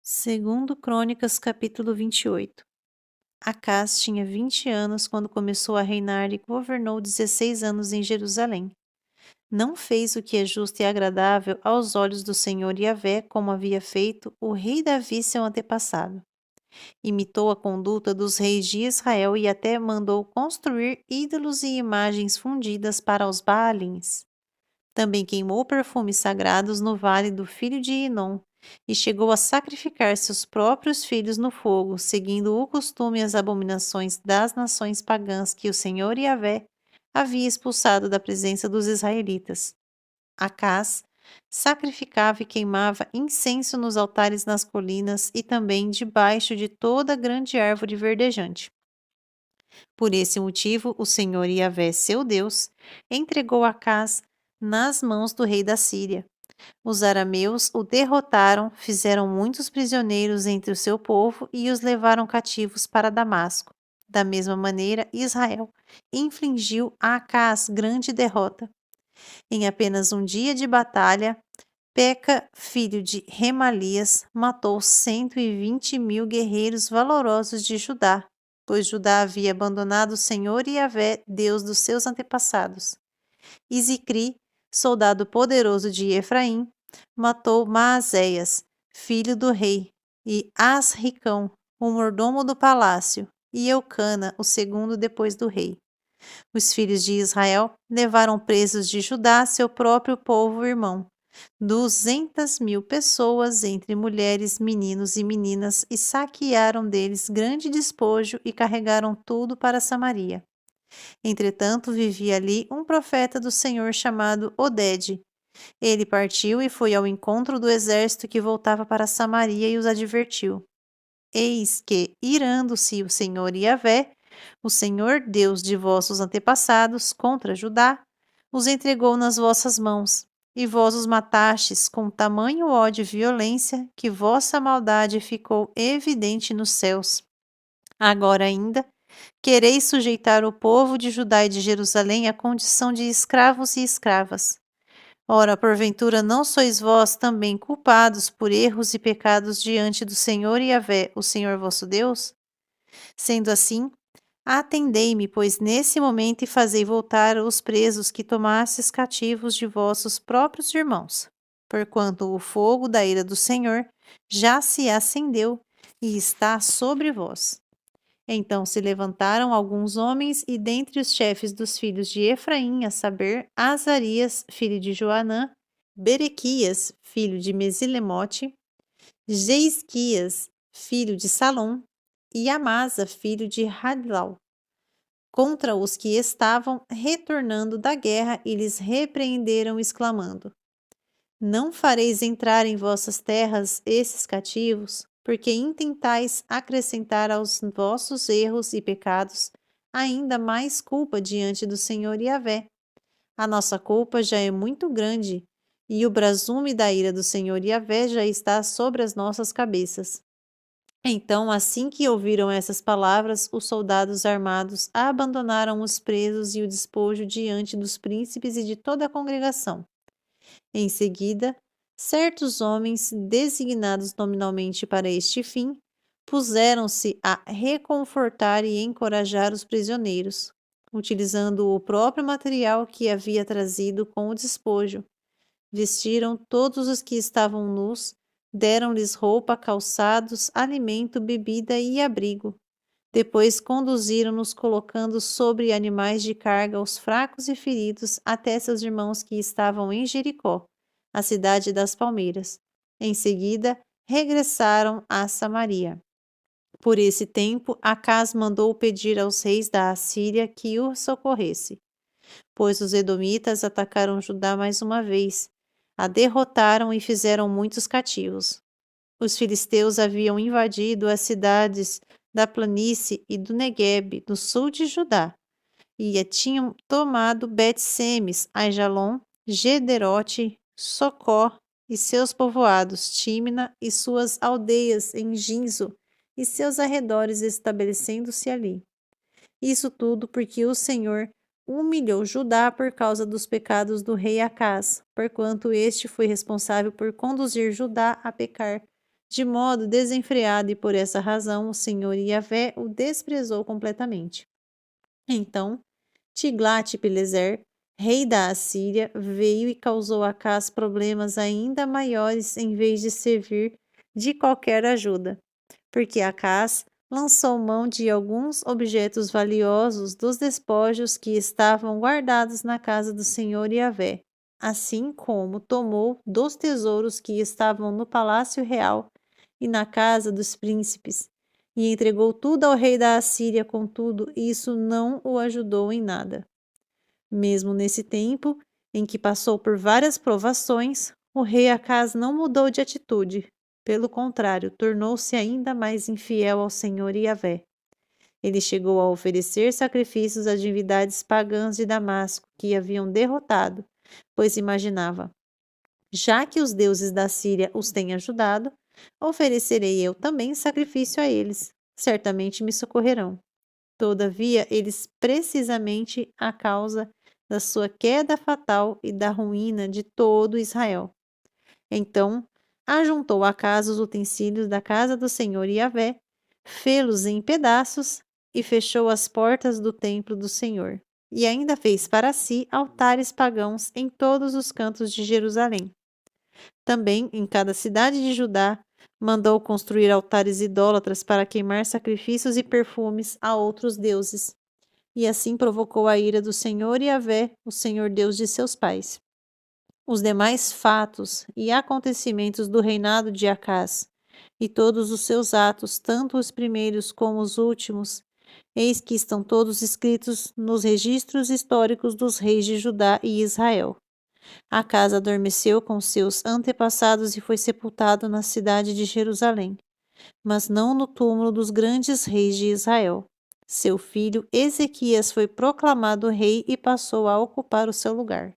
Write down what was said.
Segundo Crônicas, capítulo 28. Acás tinha 20 anos quando começou a reinar e governou 16 anos em Jerusalém. Não fez o que é justo e agradável aos olhos do Senhor Yahvé, como havia feito o rei Davi, seu antepassado. Imitou a conduta dos reis de Israel e até mandou construir ídolos e imagens fundidas para os Baalins. Também queimou perfumes sagrados no vale do filho de Hinom, e chegou a sacrificar seus próprios filhos no fogo, seguindo o costume e as abominações das nações pagãs que o Senhor Yahvé havia expulsado da presença dos israelitas. Acás sacrificava e queimava incenso nos altares nas colinas e também debaixo de toda grande árvore verdejante. Por esse motivo, o Senhor Yahvé, seu Deus, entregou Acás nas mãos do rei da Síria. Os arameus o derrotaram, fizeram muitos prisioneiros entre o seu povo e os levaram cativos para Damasco. Da mesma maneira, Israel infligiu a Acás grande derrota. Em apenas um dia de batalha, Peca, filho de Remalias, matou 120.000 guerreiros valorosos de Judá, pois Judá havia abandonado o Senhor Yahvé, Deus dos seus antepassados. E Zicri, soldado poderoso de Efraim, matou Maazéias, filho do rei, e Asricão, o mordomo do palácio, e Eucana, o segundo depois do rei. Os filhos de Israel levaram presos de Judá seu próprio povo irmão, 200.000 pessoas entre mulheres, meninos e meninas, e saquearam deles grande despojo e carregaram tudo para Samaria. Entretanto, vivia ali um profeta do Senhor chamado Odede. Ele partiu e foi ao encontro do exército que voltava para Samaria e os advertiu. Eis que, irando-se o Senhor Yahvé, o Senhor Deus de vossos antepassados, contra Judá, os entregou nas vossas mãos, e vós os matastes com tamanho ódio e violência, que vossa maldade ficou evidente nos céus. Agora ainda, quereis sujeitar o povo de Judá e de Jerusalém à condição de escravos e escravas. Ora, porventura não sois vós também culpados por erros e pecados diante do Senhor Yahvé, o Senhor vosso Deus? Sendo assim, atendei-me, pois nesse momento e fazei voltar os presos que tomastes cativos de vossos próprios irmãos, porquanto o fogo da ira do Senhor já se acendeu e está sobre vós. Então se levantaram alguns homens, e dentre os chefes dos filhos de Efraim, a saber, Azarias, filho de Joanã, Berequias, filho de Mesilemote, Jeisquias, filho de Salom, e Amasa, filho de Hadlau, contra os que estavam retornando da guerra, e lhes repreenderam, exclamando: Não fareis entrar em vossas terras esses cativos, porque intentais acrescentar aos vossos erros e pecados ainda mais culpa diante do Senhor Yahvé. A nossa culpa já é muito grande, e o brasume da ira do Senhor Yahvé já está sobre as nossas cabeças. Então, assim que ouviram essas palavras, os soldados armados abandonaram os presos e o despojo diante dos príncipes e de toda a congregação. Em seguida, certos homens, designados nominalmente para este fim, puseram-se a reconfortar e encorajar os prisioneiros, utilizando o próprio material que havia trazido com o despojo. Vestiram todos os que estavam nus, deram-lhes roupa, calçados, alimento, bebida e abrigo. Depois conduziram-nos colocando sobre animais de carga os fracos e feridos até seus irmãos que estavam em Jericó, a cidade das palmeiras. Em seguida, regressaram a Samaria. Por esse tempo, Acás mandou pedir aos reis da Assíria que o socorresse, pois os edomitas atacaram Judá mais uma vez, a derrotaram e fizeram muitos cativos. Os filisteus haviam invadido as cidades da planície e do Neguebe, no sul de Judá, e tinham tomado Bet-Semes, Aijalon, Gederote, Socó e seus povoados, Tímina e suas aldeias em Ginzo e seus arredores, estabelecendo-se ali. Isso tudo porque o Senhor humilhou Judá por causa dos pecados do rei Acás, porquanto este foi responsável por conduzir Judá a pecar de modo desenfreado, e por essa razão o Senhor Yahvé o desprezou completamente. Então Tiglat-Pileser, rei da Assíria, veio e causou a Acás problemas ainda maiores em vez de servir de qualquer ajuda, porque Acás lançou mão de alguns objetos valiosos dos despojos que estavam guardados na casa do Senhor Yahvé, assim como tomou dos tesouros que estavam no palácio real e na casa dos príncipes, e entregou tudo ao rei da Assíria. Contudo, isso não o ajudou em nada. Mesmo nesse tempo, em que passou por várias provações, o rei Acás não mudou de atitude. Pelo contrário, tornou-se ainda mais infiel ao Senhor Yahvé. Ele chegou a oferecer sacrifícios a divindades pagãs de Damasco, que haviam derrotado, pois imaginava: já que os deuses da Síria os têm ajudado, oferecerei eu também sacrifício a eles. Certamente me socorrerão. Todavia, eles, precisamente a causa da sua queda fatal e da ruína de todo Israel. Então, ajuntou a casa os utensílios da casa do Senhor Yahvé, fê-los em pedaços e fechou as portas do templo do Senhor. E ainda fez para si altares pagãos em todos os cantos de Jerusalém. Também, em cada cidade de Judá, mandou construir altares idólatras para queimar sacrifícios e perfumes a outros deuses. E assim provocou a ira do Senhor Yahvé, o Senhor Deus de seus pais. Os demais fatos e acontecimentos do reinado de Acás, e todos os seus atos, tanto os primeiros como os últimos, eis que estão todos escritos nos registros históricos dos reis de Judá e Israel. Acás adormeceu com seus antepassados e foi sepultado na cidade de Jerusalém, mas não no túmulo dos grandes reis de Israel. Seu filho Ezequias foi proclamado rei e passou a ocupar o seu lugar.